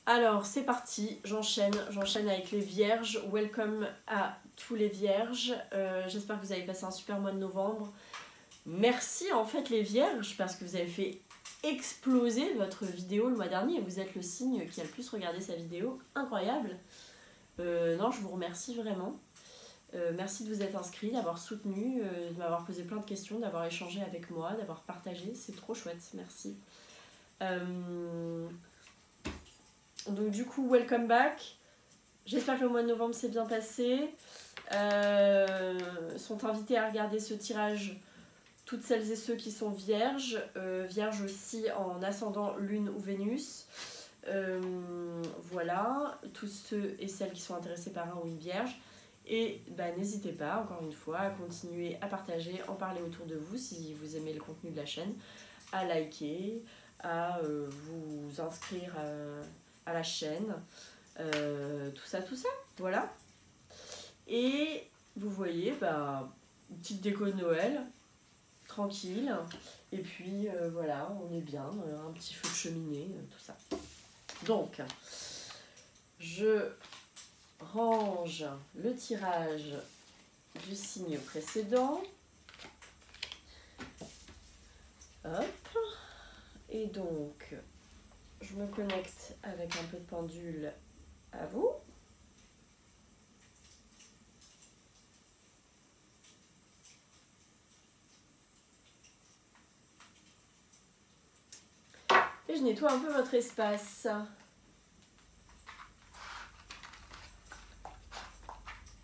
Alors c'est parti, j'enchaîne avec les vierges. Welcome à tous les vierges. J'espère que vous avez passé un super mois de novembre. Merci en fait les vierges parce que vous avez fait exploser votre vidéo le mois dernier. Vous êtes le signe qui a le plus regardé sa vidéo. Incroyable. Non, je vous remercie vraiment. Merci de vous être inscrits, d'avoir soutenu, de m'avoir posé plein de questions, d'avoir échangé avec moi, d'avoir partagé. C'est trop chouette, merci. Donc du coup, welcome back. J'espère que le mois de novembre s'est bien passé. Sont invités à regarder ce tirage toutes celles et ceux qui sont vierges. Vierges aussi en ascendant Lune ou Vénus. Voilà, tous ceux et celles qui sont intéressés par un ou une vierge. Et bah, n'hésitez pas, encore une fois, à continuer à partager, en parler autour de vous si vous aimez le contenu de la chaîne, à liker, à vous inscrire à la chaîne, tout ça, voilà. Et vous voyez, bah, une petite déco de Noël, tranquille, et puis voilà, on est bien, un petit feu de cheminée, tout ça. Donc, je range le tirage du signe précédent. Hop. Et donc, je me connecte avec un peu de pendule à vous. Et je nettoie un peu votre espace.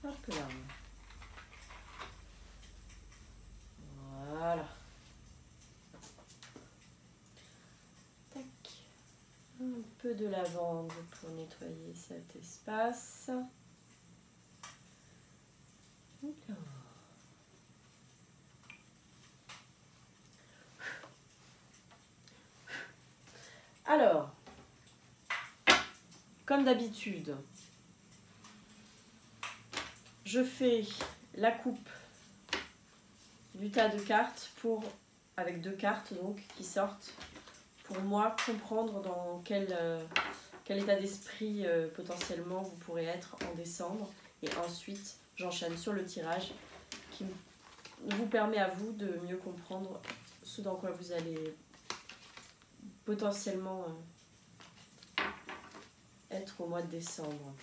Hop là. Voilà. Tac. Un peu de lavande pour nettoyer cet espace. Alors, comme d'habitude, je fais la coupe du tas de cartes avec deux cartes donc qui sortent pour moi comprendre dans quel état d'esprit potentiellement vous pourrez être en décembre, et ensuite j'enchaîne sur le tirage qui vous permet à vous de mieux comprendre ce dans quoi vous allez potentiellement être au mois de décembre.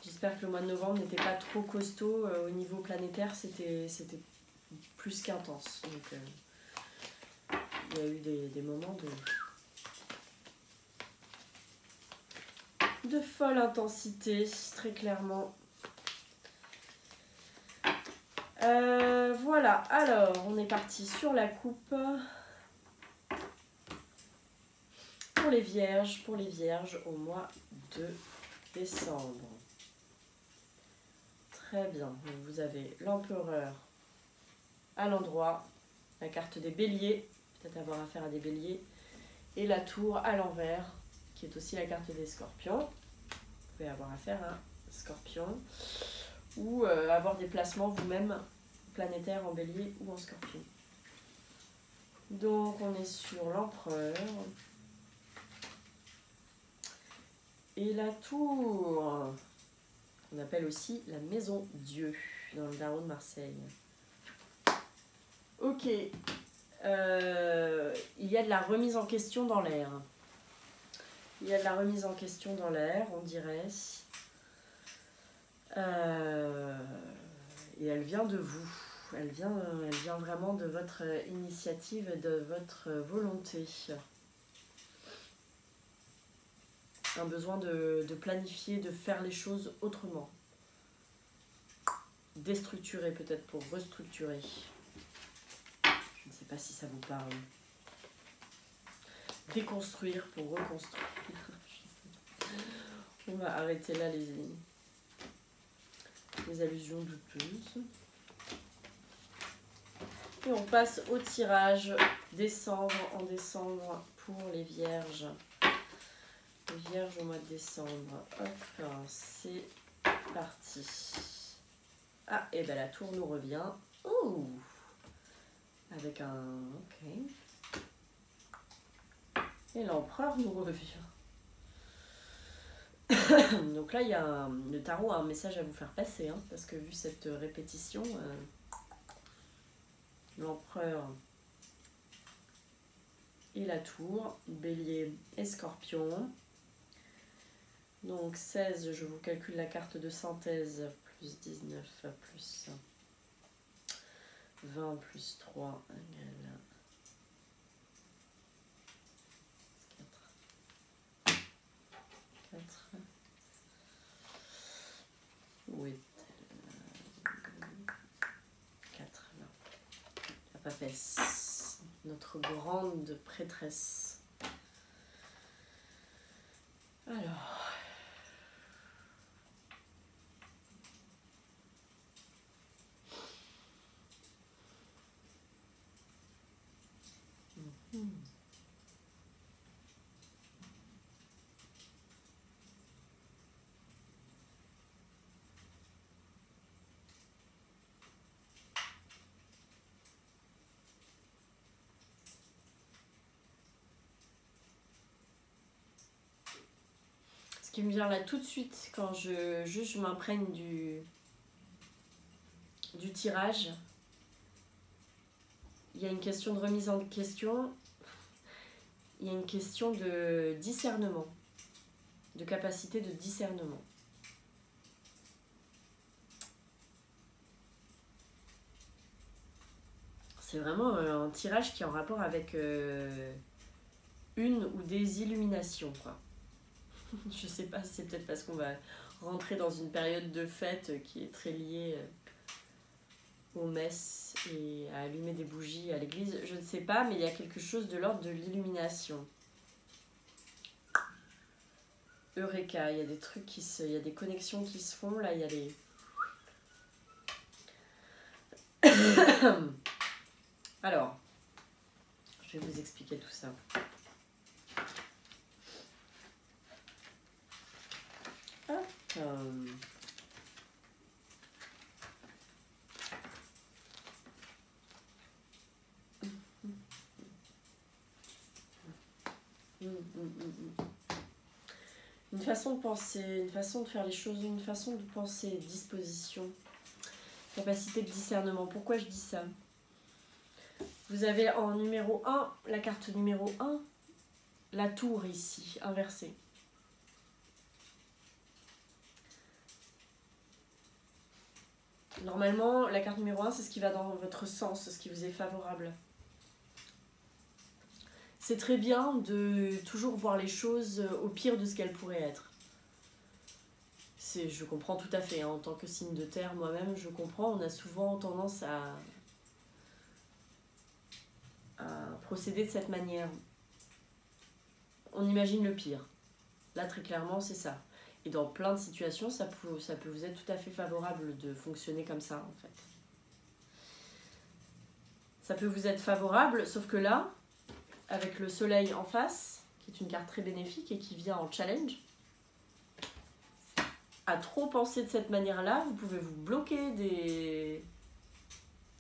J'espère que le mois de novembre n'était pas trop costaud au niveau planétaire, c'était plus qu'intense. Donc il y a eu des moments de folle intensité, très clairement. Voilà, alors on est parti sur la coupe. Pour les vierges au mois de décembre. Très bien, donc vous avez l'empereur à l'endroit, la carte des béliers, peut-être avoir affaire à des béliers, et la tour à l'envers, qui est aussi la carte des scorpions. Vous pouvez avoir affaire à un scorpion, ou avoir des placements vous-même planétaires en bélier ou en scorpion. Donc on est sur l'empereur. Et la tour, on appelle aussi la maison Dieu dans le Tarot de Marseille. Ok, il y a de la remise en question dans l'air. Il y a de la remise en question dans l'air, on dirait. Et elle vient de vous. Elle vient vraiment de votre initiative et de votre volonté. Un besoin de planifier, de faire les choses autrement. Déstructurer peut-être pour restructurer. Je ne sais pas si ça vous parle. Déconstruire pour reconstruire. On va arrêter là les allusions douteuses. Et on passe au tirage décembre en décembre pour les vierges. Les vierges au mois de décembre. Hop, c'est parti. Ah, et bien la tour nous revient. Ouh, avec un... Ok. Et l'empereur nous revient. Donc là, le tarot a un message à vous faire passer, hein, parce que vu cette répétition, l'empereur et la tour, bélier et scorpion. Donc 16, je vous calcule la carte de synthèse, plus 19, plus 20, plus 3, égale 4. Où est-elle? 4, là. La papesse, notre grande prêtresse. Alors... Ce qui me vient là tout de suite quand je m'imprègne du tirage, il y a une question de remise en question, il y a une question de discernement, de capacité de discernement. C'est vraiment un tirage qui est en rapport avec une ou des illuminations, quoi. Je sais pas, c'est peut-être parce qu'on va rentrer dans une période de fête qui est très liée aux messes et à allumer des bougies à l'église. Je ne sais pas, mais il y a quelque chose de l'ordre de l'illumination. Eureka, il y a des trucs il y a des connexions qui se font, là, il y a des... Alors, je vais vous expliquer tout ça. Une façon de penser, une façon de faire les choses, une façon de penser, disposition, capacité de discernement. Pourquoi je dis ça? Vous avez en numéro 1, la carte numéro 1, la tour ici, inversée. Normalement, la carte numéro 1, c'est ce qui va dans votre sens, ce qui vous est favorable. C'est très bien de toujours voir les choses au pire de ce qu'elles pourraient être. Je comprends tout à fait, hein, en tant que signe de terre, moi-même, je comprends. On a souvent tendance à procéder de cette manière. On imagine le pire. Là, très clairement, c'est ça. Et dans plein de situations, ça peut vous être tout à fait favorable de fonctionner comme ça, en fait. Ça peut vous être favorable, sauf que là, avec le soleil en face, qui est une carte très bénéfique et qui vient en challenge, à trop penser de cette manière-là, vous pouvez vous bloquer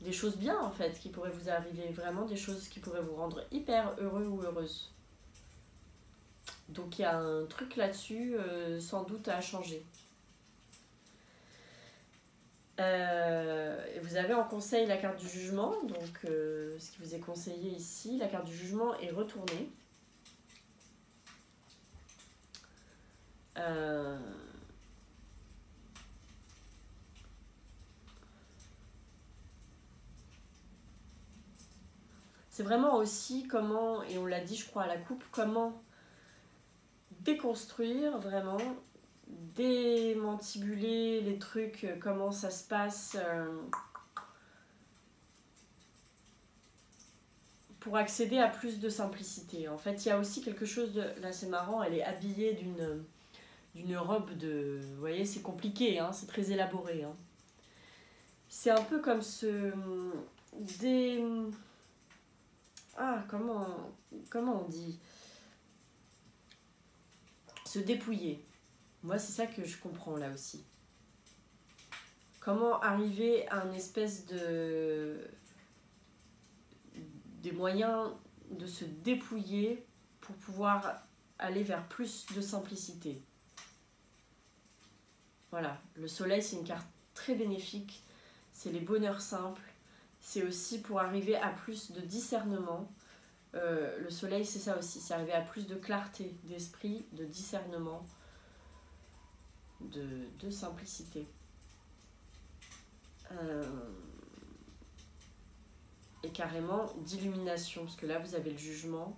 des choses bien, en fait, qui pourraient vous arriver, vraiment des choses qui pourraient vous rendre hyper heureux ou heureuse. Donc il y a un truc là-dessus, sans doute à changer. Vous avez en conseil la carte du jugement, donc ce qui vous est conseillé ici, la carte du jugement est retournée. C'est vraiment aussi comment, et on l'a dit je crois à la coupe, comment déconstruire vraiment, démantibuler les trucs, comment ça se passe pour accéder à plus de simplicité. En fait, il y a aussi quelque chose de... Là, c'est marrant, elle est habillée d'une robe de... Vous voyez, c'est compliqué, hein, c'est très élaboré. Hein. C'est un peu comme comment on dit? Se dépouiller. Moi, c'est ça que je comprends là aussi. Comment arriver à une espèce des moyens de se dépouiller pour pouvoir aller vers plus de simplicité. Voilà, le soleil c'est une carte très bénéfique, c'est les bonheurs simples, c'est aussi pour arriver à plus de discernement. Le soleil c'est ça aussi, c'est arriver à plus de clarté d'esprit, de discernement, de simplicité. Et carrément d'illumination, parce que là vous avez le jugement,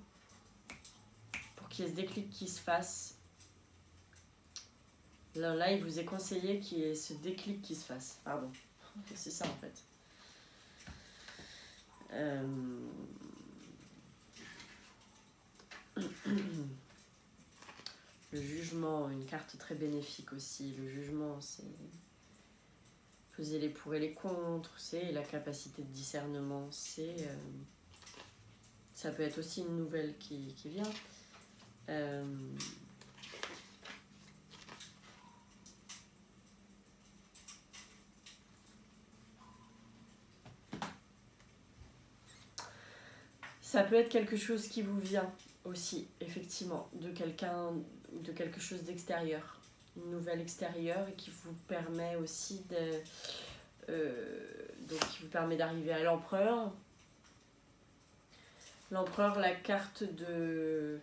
pour qu'il y ait ce déclic qui se fasse. Là il vous est conseillé qu'il y ait ce déclic qui se fasse, pardon, c'est ça en fait. Le jugement, une carte très bénéfique aussi. Le jugement, c'est peser les pour et les contre, c'est la capacité de discernement, c'est ça peut être aussi une nouvelle qui vient. Ça peut être quelque chose qui vous vient aussi, effectivement, de quelqu'un, de quelque chose d'extérieur, une nouvelle extérieure et qui vous permet aussi donc qui vous permet d'arriver à l'empereur. L'empereur, la carte de...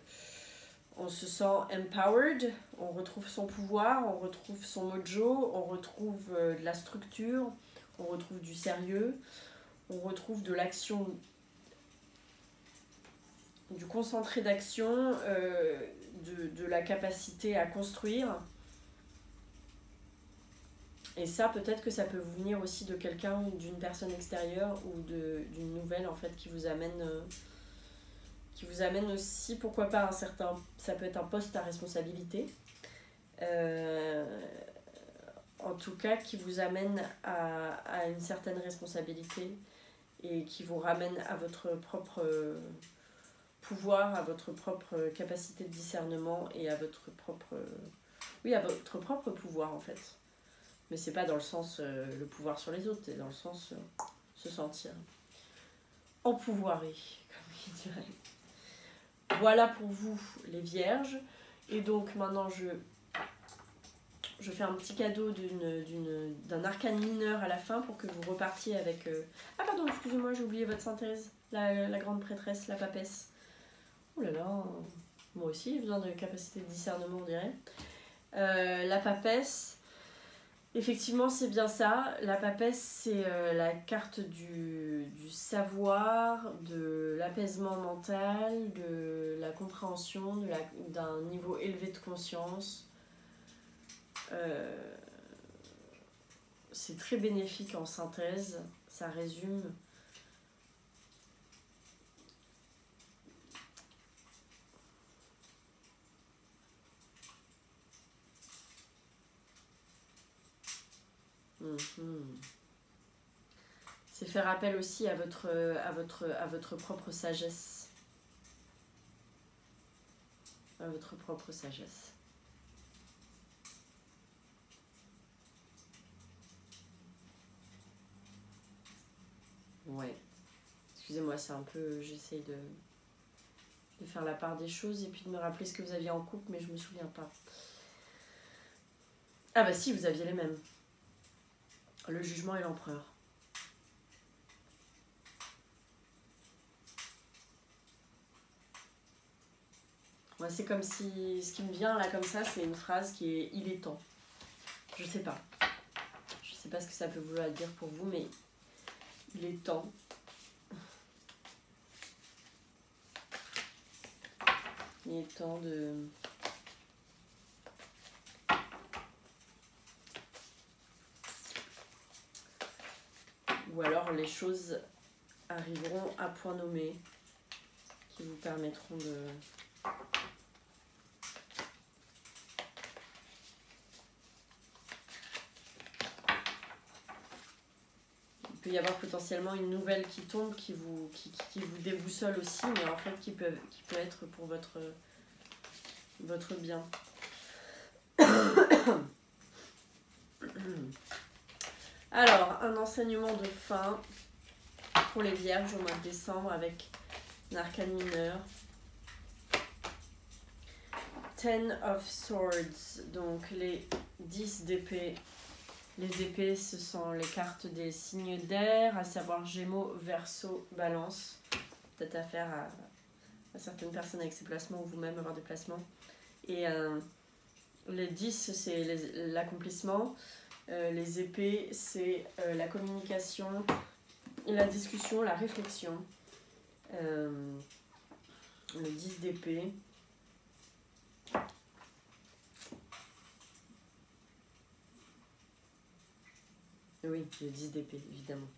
On se sent empowered, on retrouve son pouvoir, on retrouve son mojo, on retrouve de la structure, on retrouve du sérieux, on retrouve de l'action, du concentré d'action, de la capacité à construire. Et ça, peut-être que ça peut vous venir aussi de quelqu'un, d'une personne extérieure ou d'une nouvelle en fait qui vous amène aussi, pourquoi pas, ça peut être un poste à responsabilité. En tout cas, qui vous amène à une certaine responsabilité et qui vous ramène à votre propre pouvoir, à votre propre capacité de discernement et à votre propre pouvoir en fait. Mais c'est pas dans le sens le pouvoir sur les autres, c'est dans le sens se sentir empouvoiré, comme il dirait. Voilà pour vous les vierges. Et donc maintenant je fais un petit cadeau d'un arcane mineur à la fin pour que vous repartiez avec... Ah pardon, excusez-moi, j'ai oublié votre synthèse. La grande prêtresse, la papesse. Oh là là, moi aussi j'ai besoin de capacité de discernement, on dirait. La papesse, effectivement c'est bien ça. La papesse c'est la carte du savoir, de l'apaisement mental, de la compréhension, d'un niveau élevé de conscience. C'est très bénéfique en synthèse, ça résume. C'est faire appel aussi à votre propre sagesse. À votre propre sagesse. Ouais. Excusez-moi, c'est un peu... J'essaye de faire la part des choses et puis de me rappeler ce que vous aviez en couple, mais je me souviens pas. Ah bah si, vous aviez les mêmes. Le jugement et l'empereur. Ouais, c'est comme si... Ce qui me vient là comme ça, c'est une phrase qui est « il est temps ». Je sais pas. Je sais pas ce que ça peut vouloir dire pour vous, mais il est temps. Il est temps de... Ou alors les choses arriveront à point nommé qui vous permettront de... Il peut y avoir potentiellement une nouvelle qui tombe, qui vous déboussole aussi, mais en fait qui peut être pour votre bien. Alors, un enseignement de fin pour les vierges au mois de décembre avec un arcane mineur. Ten of Swords, donc les 10 d'épée. Les épées, ce sont les cartes des signes d'air, à savoir Gémeaux, Verseau, Balance. Peut-être affaire à certaines personnes avec ces placements ou vous-même avoir des placements. Et les 10, c'est l'accomplissement. Les épées, c'est la communication, la discussion, la réflexion. Le 10 d'épée. Oui, le 10 d'épée, évidemment.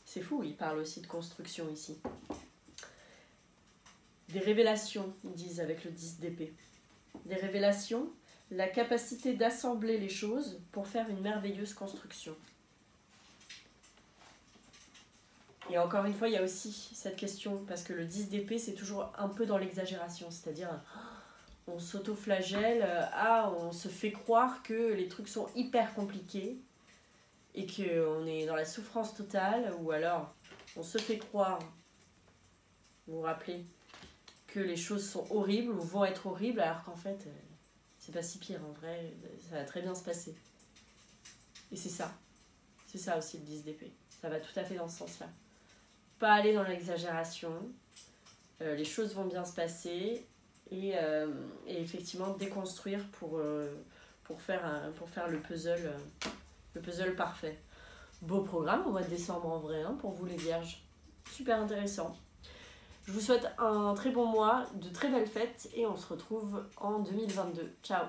C'est fou, il parle aussi de construction ici. Des révélations, ils disent avec le 10 d'épée. Des révélations, la capacité d'assembler les choses pour faire une merveilleuse construction. Et encore une fois, il y a aussi cette question, parce que le 10 d'épée, c'est toujours un peu dans l'exagération, c'est-à-dire on s'auto-flagelle, on se fait croire que les trucs sont hyper compliqués et qu'on est dans la souffrance totale, ou alors on se fait croire, vous vous rappelez, que les choses sont horribles ou vont être horribles, alors qu'en fait, c'est pas si pire, en vrai, ça va très bien se passer. Et c'est ça aussi le 10 d'épée, ça va tout à fait dans ce sens-là. Pas aller dans l'exagération, les choses vont bien se passer, et effectivement déconstruire pour faire le puzzle parfait. Beau programme au mois de décembre en vrai, hein, pour vous les vierges. Super intéressant. Je vous souhaite un très bon mois, de très belles fêtes et on se retrouve en 2022. Ciao!